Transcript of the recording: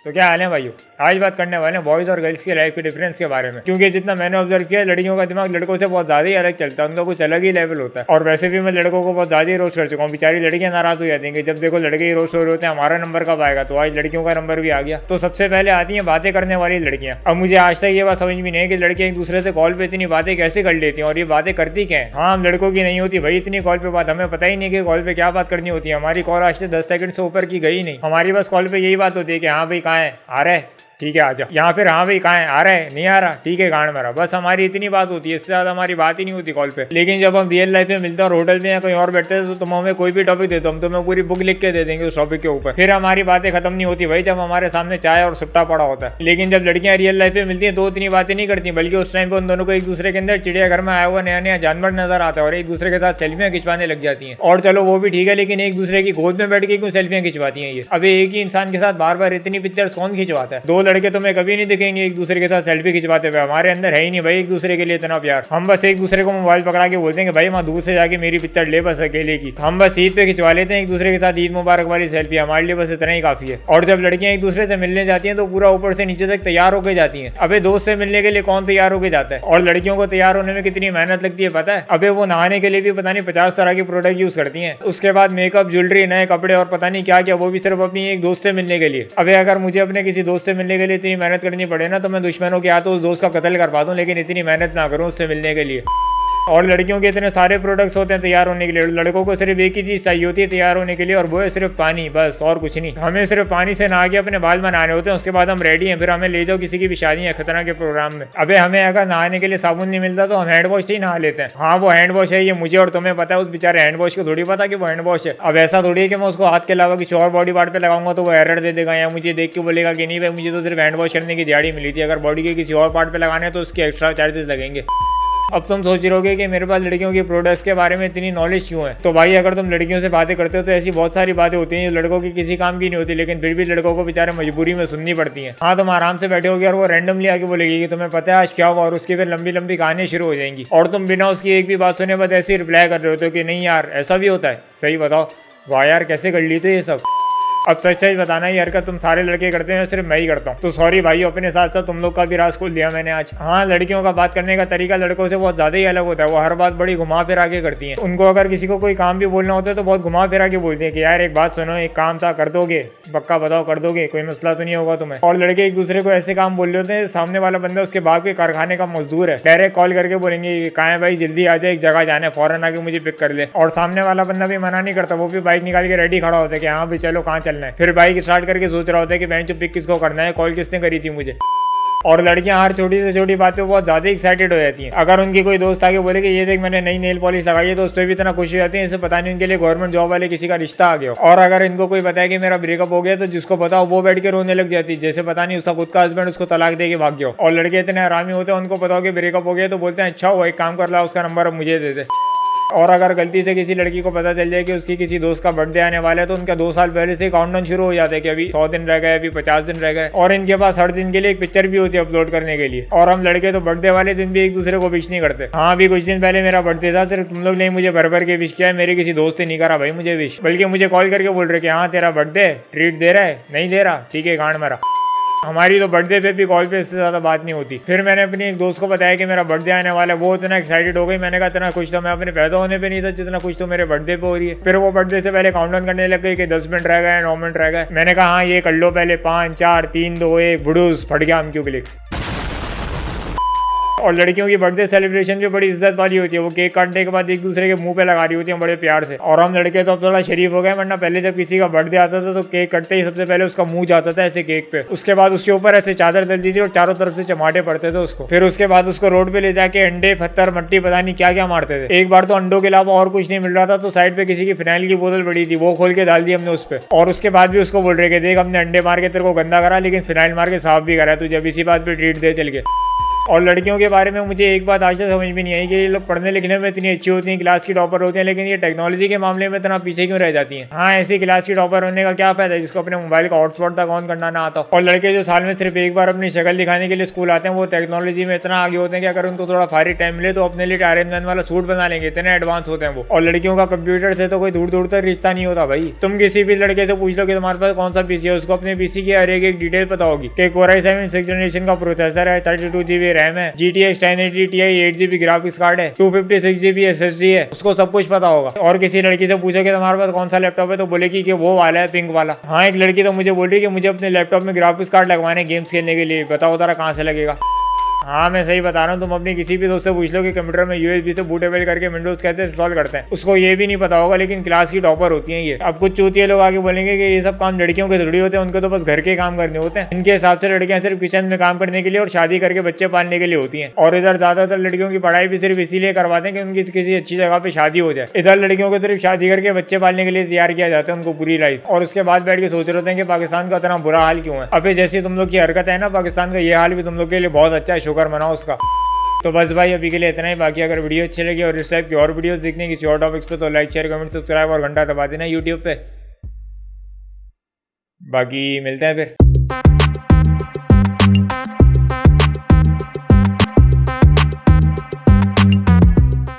तो क्या हाल है भाइयों, आज बात करने वाले हैं बॉयज और गर्ल्स की लाइफ के डिफरेंस के बारे में। क्योंकि जितना मैंने ऑब्जर्व किया लड़कियों का दिमाग लड़कों से बहुत ज्यादा ही अलग चलता है, उनका कुछ अलग ही लेवल होता है। और वैसे भी मैं लड़कों को बहुत ज्यादा ही रोस्ट कर चुका हूँ, बेचारी लड़कियां नाराज हो जाती हैं कि जब देखो लड़के ही रोस्ट हो रहे होते हैं, हमारा नंबर कब आएगा। तो आज लड़कियों का नंबर भी आ गया। तो सबसे पहले आती है बातें करने वाली लड़कियां। अब मुझे आज तक ये बात समझ में नहीं है कि लड़कियां एक दूसरे से कॉल पे इतनी बातें कैसे कर लेती हैं और ये बातें करती क्या है। हाँ, हम लड़कों की नहीं होती भाई इतनी कॉल पे बात, हमें पता ही नहीं कि कॉल पे क्या बात करनी होती है। हमारी कॉल आज से 10 सेकंड से ऊपर की गई नहीं। हमारी बस कॉल पे यही बात होती है कि हाँ भाई कहाँ है, आ रहा है, ठीक है आजा, यहाँ फिर हाँ भाई कहाँ है, आ रहा है, नहीं आ रहा, ठीक है गांड मेरा। बस हमारी इतनी बात होती है, इससे ज्यादा हमारी बात ही नहीं होती कॉल पे। लेकिन जब हम रियल लाइफ में मिलते हैं और होटल में या कहीं और बैठते हैं तो तुम हमें कोई भी टॉपिक दे दो, हम तुम्हें पूरी बुक लिख के दे देंगे उस टॉपिक के ऊपर। फिर हमारी बातें खत्म नहीं होती भाई जब हमारे सामने चाय और सुट्टा पड़ा होता है। लेकिन जब लड़कियां रियल लाइफ में मिलती है तो इतनी बातें नहीं करती, बल्कि उस टाइम पे उन दोनों को एक दूसरे के अंदर चिड़ियाघर में आया हुआ नया नया जानवर नजर आता है और एक दूसरे के साथ सेल्फियां खिंचवाने लग जाती हैं। और चलो वो भी ठीक है, लेकिन एक दूसरे की गोद में बैठ के क्यों सेल्फियां खिंचवाती हैं ये। अभी एक ही इंसान के साथ बार बार इतनी पिक्चर्स कौन खिंचवाता है। दो लड़के तुम्हें कभी नहीं दिखेंगे एक दूसरे के साथ सेल्फी खिंचवाते हुए। हमारे अंदर है ही नहीं भाई एक दूसरे के लिए इतना प्यार। हम बस एक दूसरे को मोबाइल पकड़ा के बोलते हैं कि भाई वहाँ दूर से जाके मेरी पिक्चर ले बस अकेले की। हम बस ईद पे खिंचवा लेते हैं एक दूसरे के साथ ईद मुबारक वाली सेल्फी, हमारे लिए बस इतना ही काफी है। और जब लड़कियां एक दूसरे से मिलने जाती हैं तो पूरा ऊपर से नीचे तक तैयार होकर जाती हैं। अबे दोस्त से मिलने के लिए कौन तैयार होकर जाता है। और लड़कियों को तैयार होने में कितनी मेहनत लगती है पता है। अबे वो नहाने के लिए भी पता नहीं 50 तरह के प्रोडक्ट यूज करती हैं। उसके बाद मेकअप, ज्वेलरी, नए कपड़े और पता नहीं क्या क्या, वो भी सिर्फ अपनी एक दोस्त से मिलने के लिए। अबे अगर मुझे अपने किसी दोस्त से मिलने के लिए इतनी मेहनत करनी पड़े ना तो मैं दुश्मनों के हाथों उस दोस्त का कत्ल करवा दूं, लेकिन इतनी मेहनत ना करूं उससे मिलने के लिए। और लड़कियों के इतने सारे प्रोडक्ट्स होते हैं तैयार होने के लिए, लड़कों को सिर्फ एक ही चीज चाहिए होती है तैयार होने के लिए और वो है सिर्फ पानी, बस और कुछ नहीं। हमें सिर्फ पानी से नहा के अपने बाल बनाने होते हैं, उसके बाद हम रेडी हैं, फिर हमें ले जाओ किसी की भी शादी है खतरा के प्रोग्राम में। अबे हमें अगर नहाने के लिए साबुन नहीं मिलता तो हम हैंड वॉश से ही नहा लेते हैं। हाँ वो हैंड वॉश है, ये मुझे और तुम्हें पता है, उस बेचारे हैंड वॉश को थोड़ी पता कि वो हैंड वॉश है। अब ऐसा थोड़ी है कि मैं उसको हाथ के अलावा किसी और बॉडी पार्ट पे लगाऊंगा तो वो एरर दे देगा या मुझे देख के बोलेगा कि नहीं भाई मुझे तो सिर्फ हैंड वॉश करने की दिहाड़ी मिली थी, अगर बॉडी के किसी और पार्ट पे लगाने तो उसके एक्स्ट्रा चार्जेस लगेंगे। अब तुम सोच रहे होगे कि मेरे पास लड़कियों के प्रोडक्ट्स के बारे में इतनी नॉलेज क्यों है। तो भाई अगर तुम लड़कियों से बातें करते हो तो ऐसी बहुत सारी बातें होती हैं जो लड़कों की किसी काम की नहीं होती, लेकिन फिर भी लड़कों को बेचारे मजबूरी में सुननी पड़ती हैं। हाँ तुम आराम से बैठे होगे और वो रैंडमली आके बोलेगी कि तुम्हें पता है आज क्या हुआ, और उसकी फिर लंबी लंबी कहानी शुरू हो जाएंगी और तुम बिना उसकी एक भी बात सुने बस ऐसे ही रिप्लाई कर रहे होते हो कि नहीं यार ऐसा भी होता है। सही बताओ, वाह यार कैसे कर ली थे ये सब। अब सच सच बताना ये हरकत तुम सारे लड़के करते हैं, सिर्फ मैं ही करता हूँ। तो सॉरी भाई, अपने साथ साथ तुम लोग का भी राज खोल दिया मैंने आज। हाँ, लड़कियों का बात करने का तरीका लड़कों से बहुत ज्यादा ही अलग होता है। वो हर बात बड़ी घुमा फिरा के करती हैं। उनको अगर किसी को कोई काम भी बोलना होता है तो बहुत घुमा फिरा के बोलते हैं कि यार एक बात सुनो, एक काम था, कर दोगे, पक्का बताओ कर दोगे, कोई मसला तो नहीं होगा तुम्हें। और लड़के एक दूसरे को ऐसे काम बोल रहे होते हैं, सामने वाला बंदा उसके बाप के कारखाने का मजदूर है, डायरेक्ट कॉल करके बोलेंगे कहाँ है भाई, जल्दी आ जाए, एक जगह जाना है, फौरन आके मुझे पिक कर ले। और सामने वाला बंदा भी मना नहीं करता, वो भी बाइक निकाल के रेडी खड़ा होता है कि हाँ भाई चलो कहाँ चलना है। फिर बाइक स्टार्ट करके सोच रहा होता है कि बहन चो पिक किसको करना है, कॉल किसने करी थी मुझे। और लड़कियां हर छोटी से छोटी बात पे बहुत ज्यादा एक्साइटेड हो जाती हैं। अगर उनकी कोई दोस्त आके बोले कि ये देख मैंने नई नेल पॉलिश लगाई है तो उससे भी इतना खुश हो जाती है, इसे पता नहीं उनके लिए गवर्नमेंट जॉब वाले किसी का रिश्ता आ गया। और अगर इनको कोई बताया कि मेरा ब्रेकअप हो गया तो जिसको बताओ वो बैठ के रोने लग जाती है, जैसे पता नहीं उसका खुद का हस्बैंड उसको तलाक दे के भाग गया। और लड़के इतने हरामी होते हैं, उनको बताओ कि ब्रेकअप हो गया तो बोलते हैं अच्छा हुआ, एक काम कर ला उसका नंबर अब मुझे दे दे। और अगर गलती से किसी लड़की को पता चल जाए कि उसकी किसी दोस्त का बर्थडे आने वाला है तो उनका 2 साल पहले से काउंटडाउन शुरू हो जाता है कि अभी 100 दिन रह गए, अभी 50 दिन रह गए। और इनके पास हर दिन के लिए एक पिक्चर भी होती है अपलोड करने के लिए। और हम लड़के तो बर्थडे वाले दिन भी एक दूसरे को विश नहीं करते। हाँ अभी कुछ दिन पहले मेरा बर्थडे था, सिर्फ तुम लोग ने मुझे भर भर के विश किया है, मेरे किसी दोस्त ने नहीं करा भाई मुझे विश, बल्कि मुझे कॉल करके बोल रहे कि हाँ तेरा बर्थडे, ट्रीट दे रहा है, नहीं दे रहा, ठीक है गांड मारा। हमारी तो बर्थडे पे भी कॉल पे इससे ज्यादा बात नहीं होती। फिर मैंने अपनी एक दोस्त को बताया कि मेरा बर्थडे आने वाला है, वो इतना एक्साइटेड हो गई, मैंने कहा इतना खुश तो मैं अपने पैदा होने पे नहीं था जितना खुश तो मेरे बर्थडे पे हो रही है। फिर वो बर्थडे से पहले काउंटडाउन करने लग गई कि 10 मिनट रह गए, 9 मिनट रह गए। मैंने कहा हाँ ये कर लो पहले, 5 4 3 2 1 बुडूस, फट गया हम क्यों क्लिक्स। और लड़कियों की बर्थडे सेलिब्रेशन भी बड़ी इज्जत वाली होती है, वो केक काटने के बाद एक दूसरे के मुंह पे लगा रही होती है बड़े प्यार से। और हम लड़के तो अब थोड़ा शरीफ हो गए, वरना पहले जब किसी का बर्थडे आता था तो केक कटते ही सबसे पहले उसका मुंह जाता था ऐसे केक पे, उसके बाद उसके ऊपर ऐसे चादर डलती थी और चारों तरफ से चमाटे पड़ते थे उसको। फिर उसके बाद उसको रोड पे ले जाके अंडे, पत्थर, मट्टी, पता नहीं क्या क्या मारते थे। एक बार तो अंडों के अलावा और कुछ नहीं मिल रहा था तो साइड पे किसी की फिनाइल की बोतल पड़ी थी, वो खोल के डाल दी हमने उस पे। और उसके बाद भी उसको बोल रहे कि देख हमने अंडे मार के तेरे को गंदा करा लेकिन फिनाइल मार के साफ भी करा, तुझे अब इसी बात पे ट्रीट दे चल के। और लड़कियों के बारे में मुझे एक बात आज तक समझ में नहीं आई कि ये लोग पढ़ने लिखने में इतनी अच्छी होती हैं, क्लास की टॉपर होती हैं, लेकिन ये टेक्नोलॉजी के मामले में इतना पीछे क्यों रह जाती हैं। हाँ, ऐसी क्लास की टॉपर होने का क्या फायदा है जिसको अपने मोबाइल का हॉटस्पॉट तक ऑन करना ना आता। और लड़के जो साल में सिर्फ एक बार अपनी शक्ल दिखाने के लिए स्कूल आते हैं वो टेक्नोलॉजी में इतना आगे होते हैं कि अगर उनको थोड़ा फारी टाइम मिले तो अपने लिए आयरन मैन वाला सूट बना लेंगे, इतने एडवांस होते हैं वो। और लड़कियों का कंप्यूटर से तो कोई दूर दूर तक रिश्ता नहीं होता भाई। तुम किसी भी लड़के से पूछ लो कि तुम्हारे पास कौन सा पीसी है, उसको अपने पीसी की हर एक डिटेल पता होगी कि Core i7 6th जनरेशन का प्रोसेसर है, 32 GB रैम है, GTX 1080 Ti 8 GB graphics card है, 256 GB SSD है, उसको सब कुछ पता होगा। और किसी लड़की से पूछो कि तुम्हारे पास कौन सा लैपटॉप है तो बोलेगी कि वो वाला है, पिंक वाला। हाँ, एक लड़की तो मुझे बोल रही है कि मुझे अपने लैपटॉप में ग्राफिक्स कार्ड लगवाने गेम्स खेलने के लिए, बताओ जरा कहाँ से लगेगा। हाँ, मैं सही बता रहा हूँ। तुम अपनी किसी भी दोस्त से पूछ लो कि कंप्यूटर में USB से बूटेबल करके विंडोज कैसे इंस्टॉल करते हैं, उसको ये भी नहीं पता होगा, लेकिन क्लास की टॉपर होती हैं ये। अब कुछ चूतिए लोग आगे बोलेंगे कि ये सब काम लड़कियों के थोड़ी होते हैं, उनको तो बस घर के काम करने होते हैं। इनके हिसाब से लड़कियां सिर्फ किचन में काम करने के लिए और शादी करके बच्चे पालने के लिए होती हैं। और इधर ज्यादातर लड़कियों की पढ़ाई भी सिर्फ इसीलिए करवाते हैं कि उनकी किसी अच्छी जगह पे शादी हो जाए। इधर लड़कियों को सिर्फ शादी करके बच्चे पालने के लिए तैयार किया जाता है, उनको पूरी लाइफ। और उसके बाद बैठ के सोच रहे होते हैं कि पाकिस्तान का इतना बुरा हाल क्यों है। अबे जैसी तुम लोग की हरकत है ना, पाकिस्तान का ये हाल भी तुम लोग के लिए बहुत अच्छा है, शुक्र मनाओ उसका। तो बस भाई अभी के लिए इतना ही। बाकी अगर वीडियो अच्छी लगी और इस टाइप की और वीडियोस देखने किसी और टॉपिक्स पे तो लाइक शेयर कमेंट सब्सक्राइब और घंटा दबा देना यूट्यूब पे। बाकी मिलते हैं फिर।